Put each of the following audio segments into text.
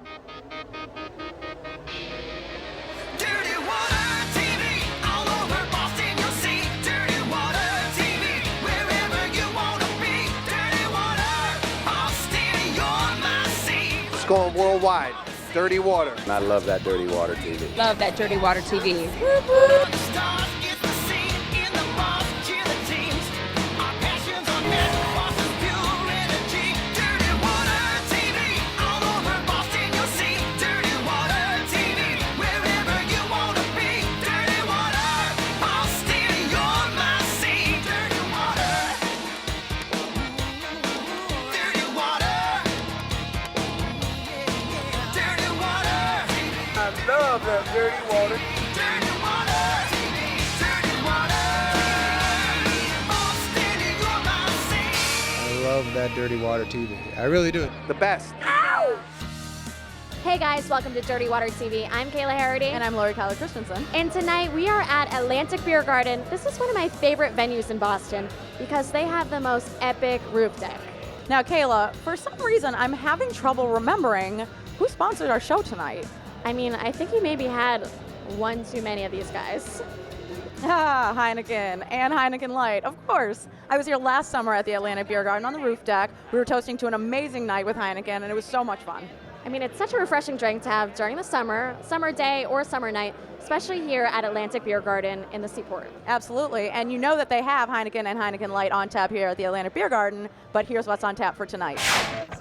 Dirty Water TV, all over Boston you'll see. Dirty Water TV, wherever you wanna be. Dirty Water, Boston, you're my sea. It's going worldwide. Dirty Water. I love that Dirty Water TV. Love that Dirty Water TV. The stars is the scene, in the bars, cheer the teams. Our passions are met, Boston's pure energy. Dirty Water TV, all over Boston you'll see. Dirty Water TV, wherever you wanna be. Dirty Water, Boston, you're my sea. Dirty Water, Dirty Water, Dirty Water, I love that Dirty Water. Dirty Water, Dirty Water, Boston, you're my sea. I love that Dirty Water TV. I really do. The best. Hey guys, welcome to Dirty Water TV. I'm Kayla Harity. And I'm Lori Kyler Christensen. And tonight we are at Atlantic Beer Garden. This is one of my favorite venues in Boston because they have the most epic roof deck. Now, Kayla, for some reason, I'm having trouble remembering who sponsored our show tonight. I mean, I think you maybe had one too many of these guys. Ah, Heineken and Heineken Light, of course. I was here last summer at the Atlantic Beer Garden on the roof deck. We were toasting to an amazing night with Heineken, and it was so much fun. I mean, it's such a refreshing drink to have during the summer day or summer night, especially here at Atlantic Beer Garden in the Seaport. Absolutely, and you know that they have Heineken and Heineken Light on tap here at the Atlantic Beer Garden, but here's what's on tap for tonight.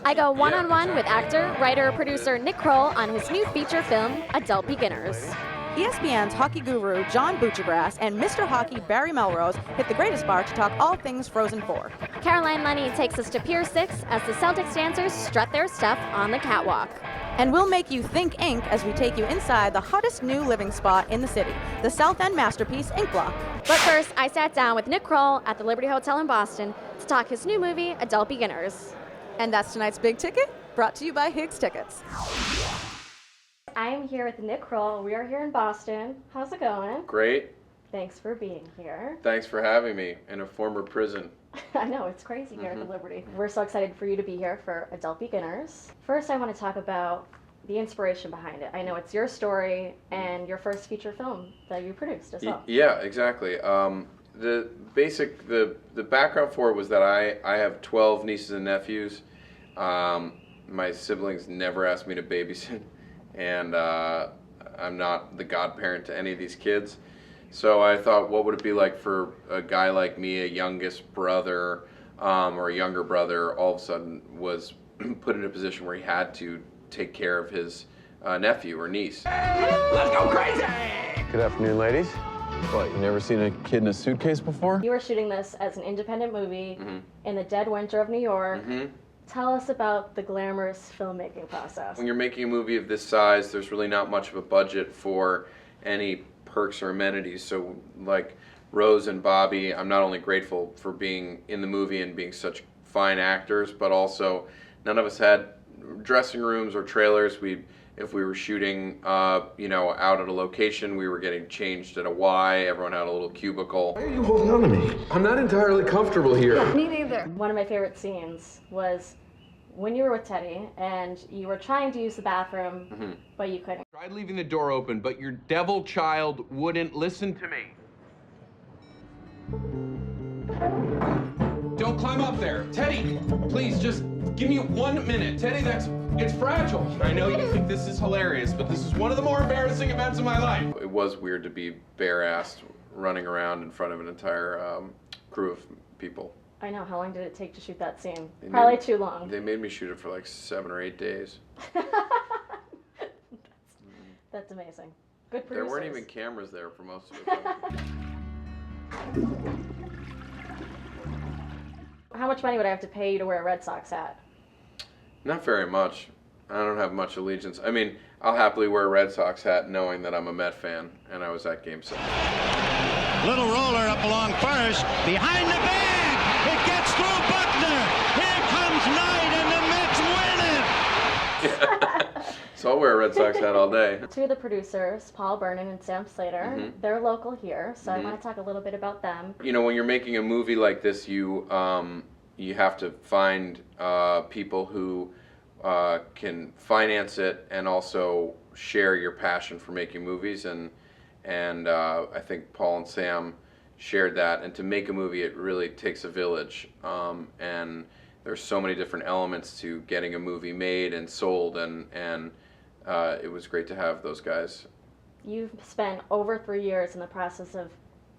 I go one-on-one with actor, writer, producer Nick Kroll on his new feature film, Adult Beginners. ESPN's hockey guru John Buccigrass and Mr. Hockey Barry Melrose hit the greatest bar to talk all things Frozen 4. Caroline Lenny takes us to Pier 6 as the Celtics dancers strut their stuff on the catwalk. And we'll make you think ink as we take you inside the hottest new living spot in the city, the South End masterpiece Ink Block. But first, I sat down with Nick Kroll at the Liberty Hotel in Boston to talk his new movie, Adult Beginners. And that's tonight's Big Ticket, brought to you by Higgs Tickets. I am here with Nick Kroll. We are here in Boston. How's it going? Great. Thanks for being here. Thanks for having me in a former prison. I know, it's crazy here at the Liberty. We're so excited for you to be here for Adult Beginners. First, I want to talk about the inspiration behind it. I know it's your story and your first feature film that you produced as well. Yeah, exactly. The background for it was that I have 12 nieces and nephews. My siblings never asked me to babysit, and I'm not the godparent to any of these kids. So I thought, what would it be like for a guy like me, a youngest brother or a younger brother, all of a sudden was put in a position where he had to take care of his nephew or niece. Let's go crazy! Good afternoon, ladies. What, you never seen a kid in a suitcase before? You were shooting this as an independent movie in the dead winter of New York. Tell us about the glamorous filmmaking process. When you're making a movie of this size, there's really not much of a budget for any perks or amenities. So like Rose and Bobby, I'm not only grateful for being in the movie and being such fine actors, but also none of us had dressing rooms or trailers. If we were shooting, out at a location, we were getting changed at a Y. Everyone had a little cubicle. Why are you holding on to me? I'm not entirely comfortable here. Me neither. One of my favorite scenes was when you were with Teddy and you were trying to use the bathroom, but you couldn't. Tried leaving the door open, but your devil child wouldn't listen to me. Don't climb up there. Teddy, please just give me 1 minute. Teddy, it's fragile. I know you think this is hilarious, but this is one of the more embarrassing events of my life. It was weird to be bare-assed running around in front of an entire crew of people. I know. How long did it take to shoot that scene? Probably too long. They made me shoot it for like 7 or 8 days. That's amazing. Good producers. There weren't even cameras there for most of it. How much money would I have to pay you to wear a Red Sox hat? Not very much. I don't have much allegiance. I mean, I'll happily wear a Red Sox hat knowing that I'm a Met fan, and I was at Game 7. Little roller up along first, behind the bag. It gets through Buckner. Here comes Knight, and the Mets win it. So I'll wear a Red Sox hat all day. Two of the producers, Paul Vernon and Sam Slater, they're local here, so I want to talk a little bit about them. You know, when you're making a movie like this, you have to find people who can finance it and also share your passion for making movies. And I think Paul and Sam shared that. And to make a movie, it really takes a village. And there's so many different elements to getting a movie made and sold, and it was great to have those guys. You've spent over 3 years in the process of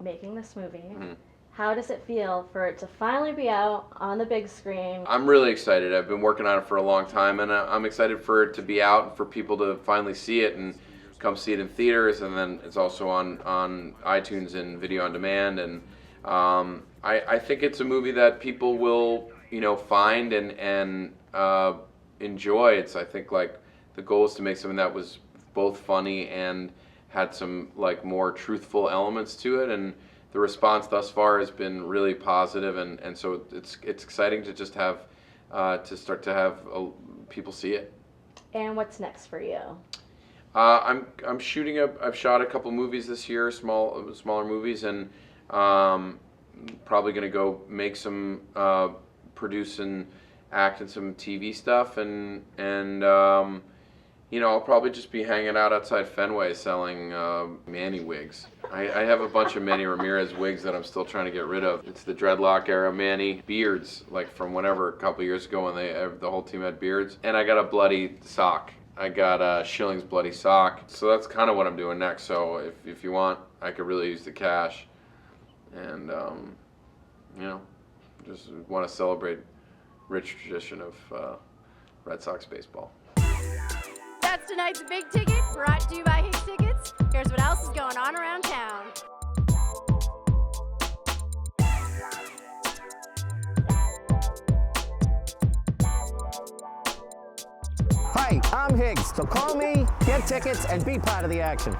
making this movie. Mm-hmm. How does it feel for it to finally be out on the big screen? I'm really excited. I've been working on it for a long time, and I'm excited for it to be out and for people to finally see it and come see it in theaters, and then it's also on iTunes and video on demand. And I think it's a movie that people will, find and enjoy. I think like the goal is to make something that was both funny and had some like more truthful elements to it, and the response thus far has been really positive, and so it's exciting to just have start to have people see it. And what's next for you? I'm shooting I've shot a couple movies this year, smaller movies, and probably gonna go make some produce and act in some TV stuff, and I'll probably just be hanging out outside Fenway selling Manny wigs. I have a bunch of Manny Ramirez wigs that I'm still trying to get rid of. It's the dreadlock era Manny beards, like from whenever a couple years ago when the whole team had beards. And I got a bloody sock. I got Schilling's bloody sock. So that's kind of what I'm doing next. So if you want, I could really use the cash. And, just want to celebrate rich tradition of Red Sox baseball. That's tonight's Big Ticket, brought to you by Hicks Tickets. Here's what else is going on around town. Hi, I'm Higgs, so call me, get tickets, and be part of the action.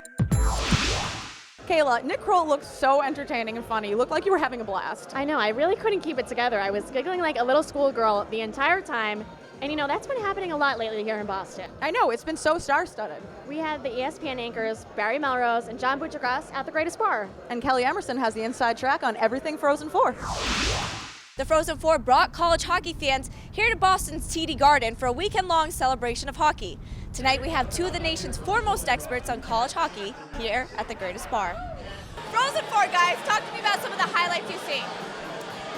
Kayla, Nick Kroll looked so entertaining and funny. You looked like you were having a blast. I know, I really couldn't keep it together. I was giggling like a little schoolgirl the entire time. And that's been happening a lot lately here in Boston. I know, it's been so star-studded. We had the ESPN anchors, Barry Melrose and John Butchergrass at the Greatest Bar. And Kelly Emerson has the inside track on everything Frozen 4. The Frozen 4 brought college hockey fans here to Boston's TD Garden for a weekend-long celebration of hockey. Tonight we have two of the nation's foremost experts on college hockey here at the Greatest Bar. Frozen 4 guys, talk to me about some of the highlights you've seen.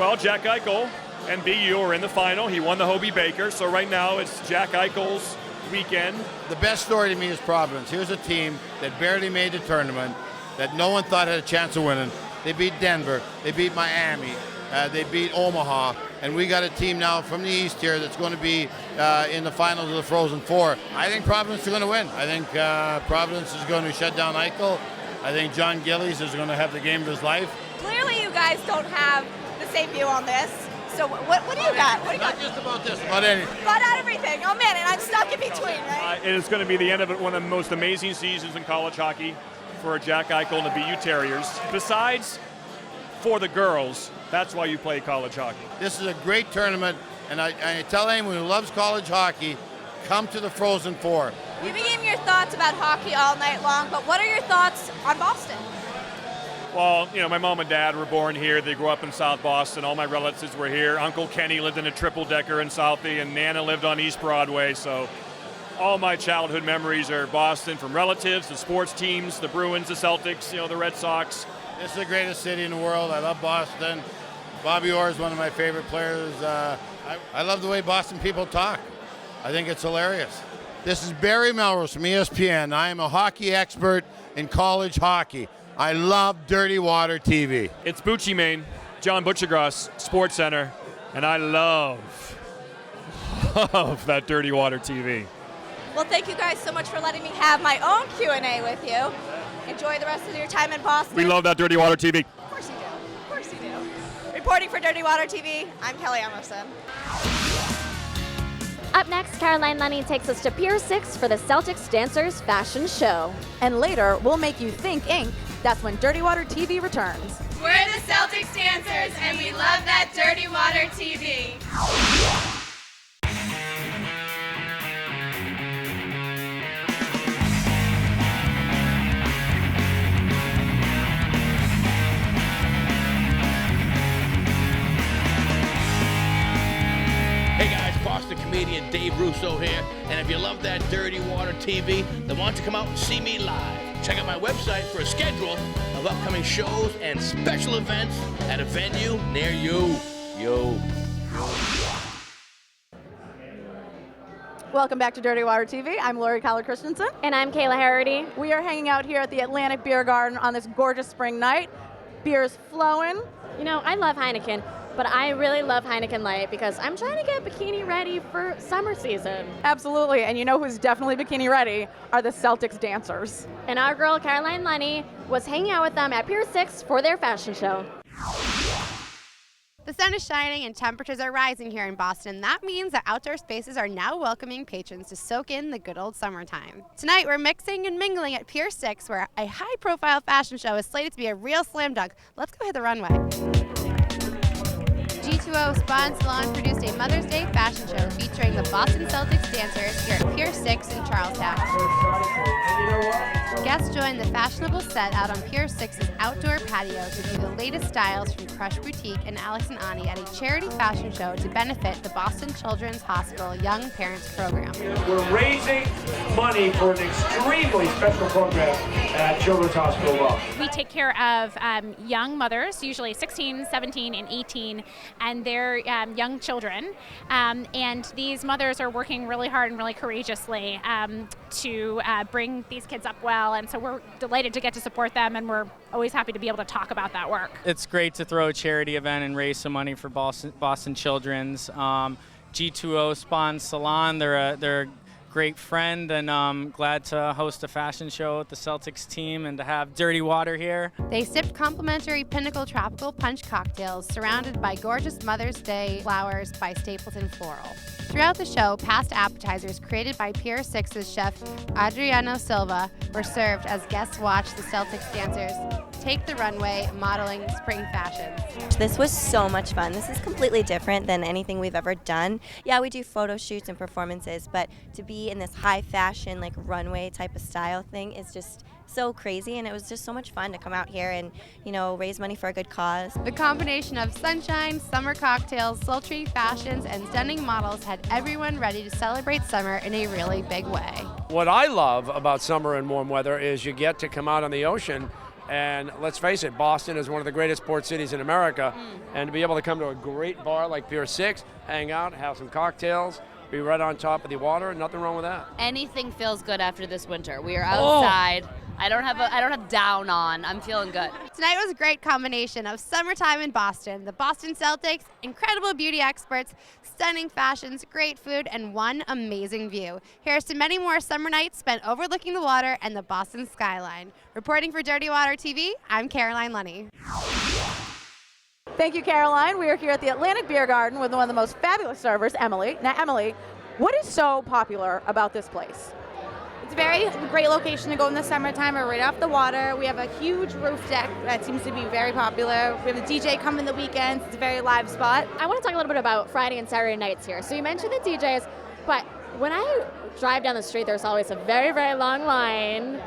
Well, Jack Eichel and BU are in the final. He won the Hobie Baker, so right now it's Jack Eichel's weekend. The best story to me is Providence. Here's a team that barely made the tournament, that no one thought had a chance of winning. They beat Denver, they beat Miami, they beat Omaha, and we got a team now from the East here that's going to be in the finals of the Frozen Four. I think Providence is going to win. I think Providence is going to shut down Eichel. I think John Gillies is going to have the game of his life. Clearly you guys don't have the same view on this. So what do you got? What do you got? Not just about this, about anything. About everything. Oh man, and I'm stuck in between, right? It is going to be the end of one of the most amazing seasons in college hockey for Jack Eichel and the BU Terriers. Besides, for the girls, that's why you play college hockey. This is a great tournament, and I tell anyone who loves college hockey, come to the Frozen Four. You've been giving your thoughts about hockey all night long, but what are your thoughts on Boston? Well, my mom and dad were born here. They grew up in South Boston. All my relatives were here. Uncle Kenny lived in a triple-decker in Southie, and Nana lived on East Broadway. So all my childhood memories are Boston, from relatives, the sports teams, the Bruins, the Celtics, the Red Sox. This is the greatest city in the world. I love Boston. Bobby Orr is one of my favorite players. I love the way Boston people talk. I think it's hilarious. This is Barry Melrose from ESPN. I am a hockey expert in college hockey. I love Dirty Water TV. It's Bucci Main, John Butchergrass, Sports Center, and I love that Dirty Water TV. Well, thank you guys so much for letting me have my own Q&A with you. Enjoy the rest of your time in Boston. We love that Dirty Water TV. Of course you do. Of course you do. Reporting for Dirty Water TV, I'm Kelly Emerson. Up next, Caroline Lenny takes us to Pier 6 for the Celtics Dancers Fashion Show. And later, we'll make you think Inc. That's when Dirty Water TV returns. We're the Celtics Dancers, and we love that Dirty Water TV. Hey guys, Boston comedian Dave Rubin Russo here, and if you love that Dirty Water TV, then why don't you come out and see me live? Check out my website for a schedule of upcoming shows and special events at a venue near you. Yo. Welcome back to Dirty Water TV. I'm Lori Collar Christensen. And I'm Kayla Harity. We are hanging out here at the Atlantic Beer Garden on this gorgeous spring night. Beer's flowing. You know, I love Heineken, but I really love Heineken Light because I'm trying to get bikini ready for summer season. Absolutely, and you know who's definitely bikini ready are the Celtics dancers. And our girl, Caroline Lunny, was hanging out with them at Pier 6 for their fashion show. The sun is shining and temperatures are rising here in Boston. That means that outdoor spaces are now welcoming patrons to soak in the good old summertime. Tonight we're mixing and mingling at Pier 6 where a high-profile fashion show is slated to be a real slam dunk. Let's go hit the runway. G2O Spa and Salon produced a Mother's Day fashion show featuring the Boston Celtics dancers here at Pier 6 in Charlestown. Guests joined the fashionable set out on Pier 6's outdoor patio to view the latest styles from Crush Boutique and Alex and Ani at a charity fashion show to benefit the Boston Children's Hospital Young Parents Program. We're raising money for an extremely special program at Children's Hospital Boston. We take care of young mothers, usually 16, 17, and 18, and their young children. And these mothers are working really hard and really courageously to bring these kids up well. And so we're delighted to get to support them, and we're always happy to be able to talk about that work. It's great to throw a charity event and raise some money for Boston Children's. G2O Spa and Salon, they're a great friend, and I'm glad to host a fashion show with the Celtics team and to have Dirty Water here. They sipped complimentary Pinnacle Tropical Punch cocktails surrounded by gorgeous Mother's Day flowers by Stapleton Floral. Throughout the show, past appetizers created by Pier 6's chef Adriano Silva were served as guests watched the Celtics dancers take the runway modeling spring fashions. This was so much fun. This is completely different than anything we've ever done. Yeah, we do photo shoots and performances, but to be in this high fashion, like runway type of style thing is just so crazy, and it was just so much fun to come out here and, you know, raise money for a good cause. The combination of sunshine, summer cocktails, sultry fashions, and stunning models had everyone ready to celebrate summer in a really big way. What I love about summer and warm weather is you get to come out on the ocean, and let's face it, Boston is one of the greatest port cities in America, and to be able to come to a great bar like Pier 6, hang out, have some cocktails, be right on top of the water, nothing wrong with that. Anything feels good after this winter. We are outside. I don't have down on. I'm feeling good. Tonight was a great combination of summertime in Boston, the Boston Celtics, incredible beauty experts, stunning fashions, great food, and one amazing view. Here's to many more summer nights spent overlooking the water and the Boston skyline. Reporting for Dirty Water TV, I'm Caroline Lunny. Thank you, Caroline. We are here at the Atlantic Beer Garden with one of the most fabulous servers, Emily. Now, Emily, what is so popular about this place? It's a very great location to go in the summertime. We're right off the water. We have a huge roof deck that seems to be very popular. We have a DJ come in the weekends. It's a very live spot. I want to talk a little bit about Friday and Saturday nights here. So you mentioned the DJs, but when I drive down the street, there's always a very, very long line.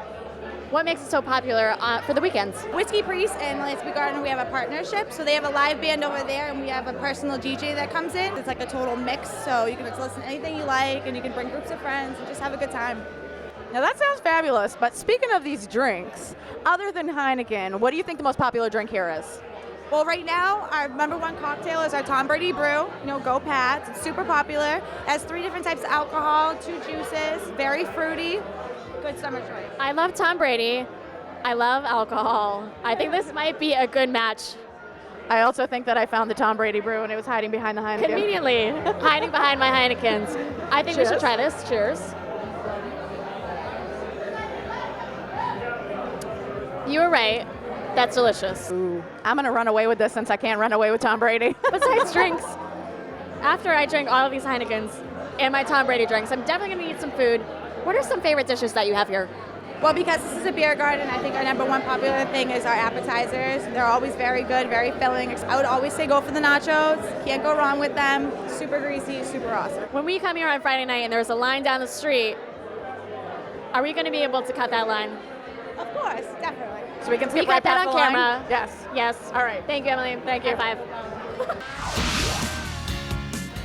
What makes it so popular for the weekends? Whiskey Priest and Atlantic Beer Garden, we have a partnership. So they have a live band over there, and we have a personal DJ that comes in. It's like a total mix, so you can just listen to anything you like, and you can bring groups of friends and just have a good time. Now that sounds fabulous, but speaking of these drinks, other than Heineken, what do you think the most popular drink here is? Well, right now, our #1 cocktail is our Tom Brady Brew. Go Pats. It's super popular. It has 3 different types of alcohol, 2 juices, very fruity. Good summer choice. I love Tom Brady. I love alcohol. I think this might be a good match. I also think that I found the Tom Brady Brew and it was hiding behind the Heineken. Conveniently, hiding behind my Heinekens. I think we should try this. Cheers. You were right. That's delicious. Ooh, I'm going to run away with this since I can't run away with Tom Brady. Besides drinks, after I drink all of these Heinekens and my Tom Brady drinks, I'm definitely going to eat some food. What are some favorite dishes that you have here? Well, because this is a beer garden, I think our #1 popular thing is our appetizers. They're always very good, very filling. I would always say go for the nachos. Can't go wrong with them. Super greasy, super awesome. When we come here on Friday night and there's a line down the street, are we going to be able to cut that line? Of course, definitely. So we can skip right past the line? We got that on camera. Yes. Yes. All right. Thank you, Emily. Thank you. High five.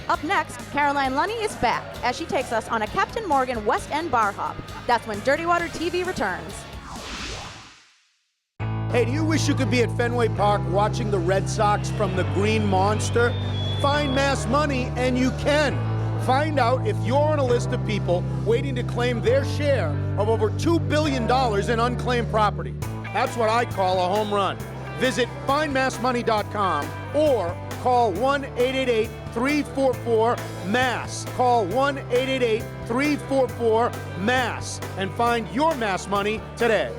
Up next, Caroline Lunny is back as she takes us on a Captain Morgan West End bar hop. That's when Dirty Water TV returns. Hey, do you wish you could be at Fenway Park watching the Red Sox from the Green Monster? Find Mass Money and you can. Find out if you're on a list of people waiting to claim their share of over $2 billion in unclaimed property. That's what I call a home run. Visit findmassmoney.com or call 1-888-344-MASS. Call 1-888-344-MASS and find your Mass Money today.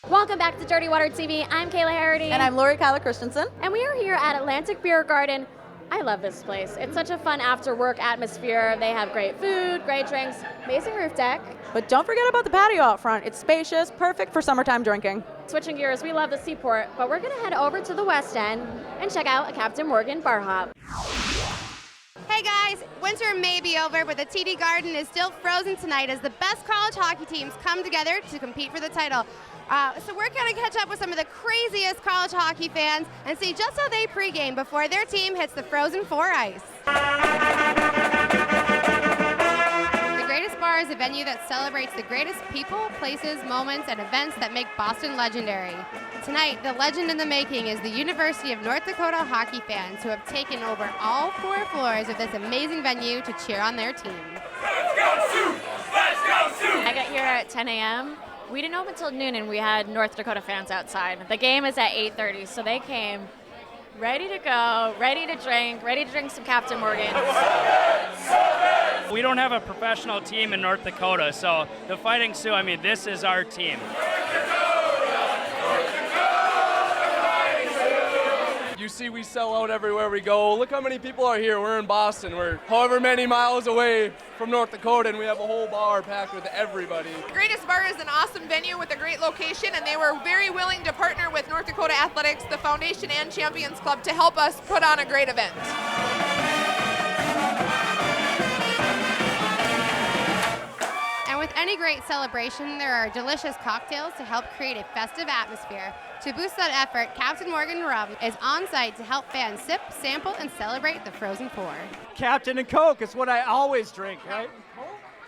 Welcome back to Dirty Water TV. I'm Kayla Harity. And I'm Lori Kyla Christensen. And we are here at Atlantic Beer Garden. I love this place. It's such a fun after-work atmosphere. They have great food, great drinks, amazing roof deck. But don't forget about the patio out front. It's spacious, perfect for summertime drinking. Switching gears, we love the Seaport, but we're gonna head over to the West End and check out a Captain Morgan bar hop. Hey guys, winter may be over, but the TD Garden is still frozen tonight as the best college hockey teams come together to compete for the title. So we're going to catch up with some of the craziest college hockey fans and see just how they pregame before their team hits the Frozen Four ice. The Greatest Bar is a venue that celebrates the greatest people, places, moments, and events that make Boston legendary. Tonight, the legend in the making is the University of North Dakota hockey fans who have taken over all 4 floors of this amazing venue to cheer on their team. Let's go, Sioux! Let's go, Sioux! I got here at 10 a.m. We didn't open until noon, and we had North Dakota fans outside. The game is at 8:30, so they came ready to go, ready to drink some Captain Morgan. We don't have a professional team in North Dakota, so the Fighting Sioux, I mean, this is our team. You see we sell out everywhere we go. Look how many people are here. We're in Boston. We're however many miles away from North Dakota, and we have a whole bar packed with everybody. The Greatest Bar is an awesome venue with a great location, and they were very willing to partner with North Dakota Athletics, the Foundation, and Champions Club to help us put on a great event. And with any great celebration, there are delicious cocktails to help create a festive atmosphere. To boost that effort, Captain Morgan Rum is on site to help fans sip, sample, and celebrate the Frozen Four. Captain and Coke is what I always drink, right?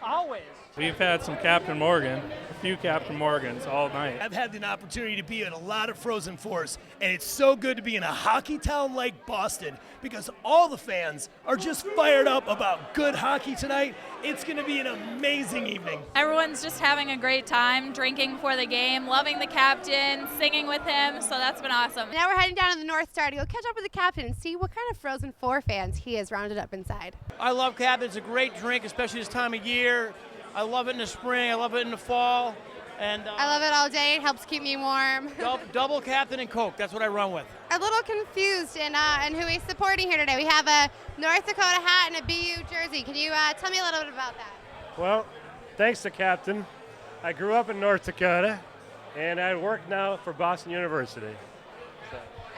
Always. We've had some Captain Morgan, a few Captain Morgans all night. I've had an opportunity to be in a lot of Frozen Fours, and it's so good to be in a hockey town like Boston because all the fans are just fired up about good hockey tonight. It's going to be an amazing evening. Everyone's just having a great time, drinking before the game, loving the captain, singing with him, so that's been awesome. Now we're heading down to the North Star to go catch up with the captain and see what kind of Frozen Four fans he has rounded up inside. I love Captain. It's a great drink, especially this time of year. I love it in the spring. I love it in the fall. And I love it all day. It helps keep me warm. Double Captain and Coke. That's what I run with. A little confused in who he's supporting here today. We have a North Dakota hat and a BU jersey. Can you tell me a little bit about that? Well, thanks to Captain. I grew up in North Dakota, and I work now for Boston University.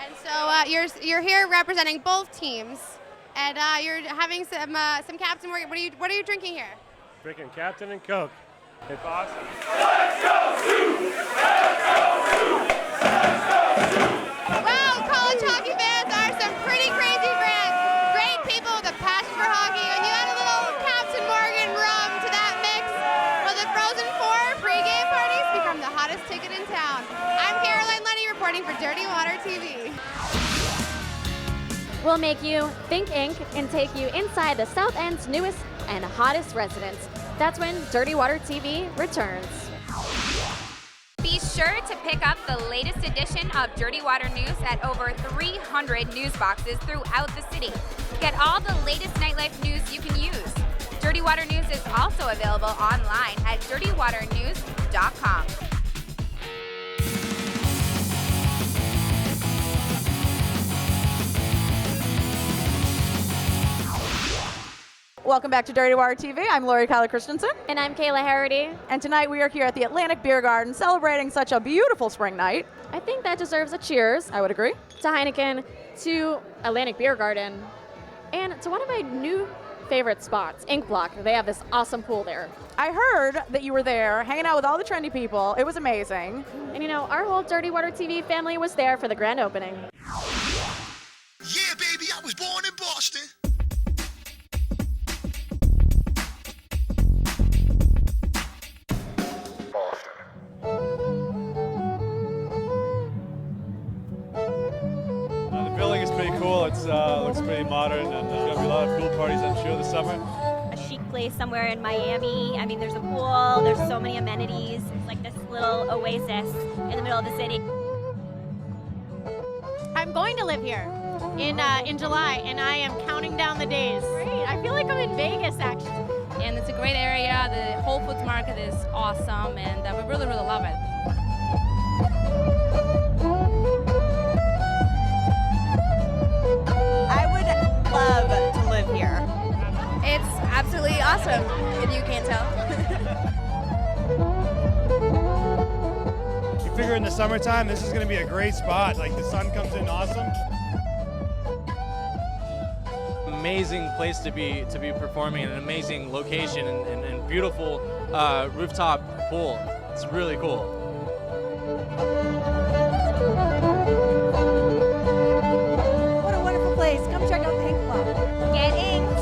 And so you're here representing both teams, and you're having some Captain Morgan. What are you drinking here? Drinking Captain and Coke. It's awesome. Let's go, Sioux! Let's go, Sioux! Let's go, Sioux! Wow, college hockey fans are some pretty crazy friends. Great people with a passion for hockey. And you add a little Captain Morgan rum to that mix, well, the Frozen Four pregame parties become the hottest ticket in town. I'm Caroline Lunny reporting for Dirty Water TV. We'll make you think ink and take you inside the South End's newest and hottest residence. That's when Dirty Water TV returns. Be sure to pick up the latest edition of Dirty Water News at over 300 news boxes throughout the city. Get all the latest nightlife news you can use. Dirty Water News is also available online at dirtywaternews.com. Welcome back to Dirty Water TV. I'm Lori Kyla Christensen. And I'm Kayla Harity. And tonight we are here at the Atlantic Beer Garden celebrating such a beautiful spring night. I think that deserves a cheers. I would agree. To Heineken, to Atlantic Beer Garden, and to one of my new favorite spots. Ink Block, they have this awesome pool there. I heard that you were there hanging out with all the trendy people. It was amazing. And you know, our whole Dirty Water TV family was there for the grand opening. Yeah, baby, I was born in Boston. The building is pretty cool. It looks pretty modern, and there's going to be a lot of pool parties, I'm sure, this summer. A chic place somewhere in Miami. I mean, there's a pool, there's so many amenities. It's like this little oasis in the middle of the city. I'm going to live here in July, and I am counting down the days. Great. I feel like I'm in Vegas, actually. And it's a great area. The Whole Foods Market is awesome, and we really, really love it. I would love to live here. It's absolutely awesome, if you can't tell. You figure in the summertime, this is going to be a great spot. Like the sun comes in awesome. Amazing place to be performing in an amazing location and beautiful rooftop pool. It's really cool. What a wonderful place. Come check out the Ink Block. Get inked.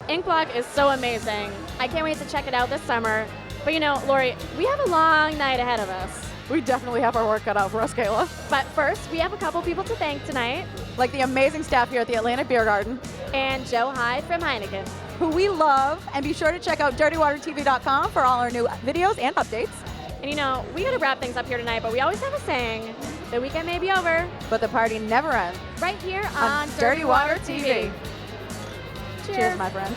Ink Block is so amazing. I can't wait to check it out this summer. But you know, Lori, we have a long night ahead of us. We definitely have our work cut out for us, Kayla. But first, we have a couple people to thank tonight. Like the amazing staff here at the Atlantic Beer Garden. And Joe Hyde from Heineken. Who we love. And be sure to check out dirtywatertv.com for all our new videos and updates. And you know, we gotta wrap things up here tonight, but we always have a saying, the weekend may be over, but the party never ends. Right here on Dirty Water TV. Cheers. Cheers, my friend.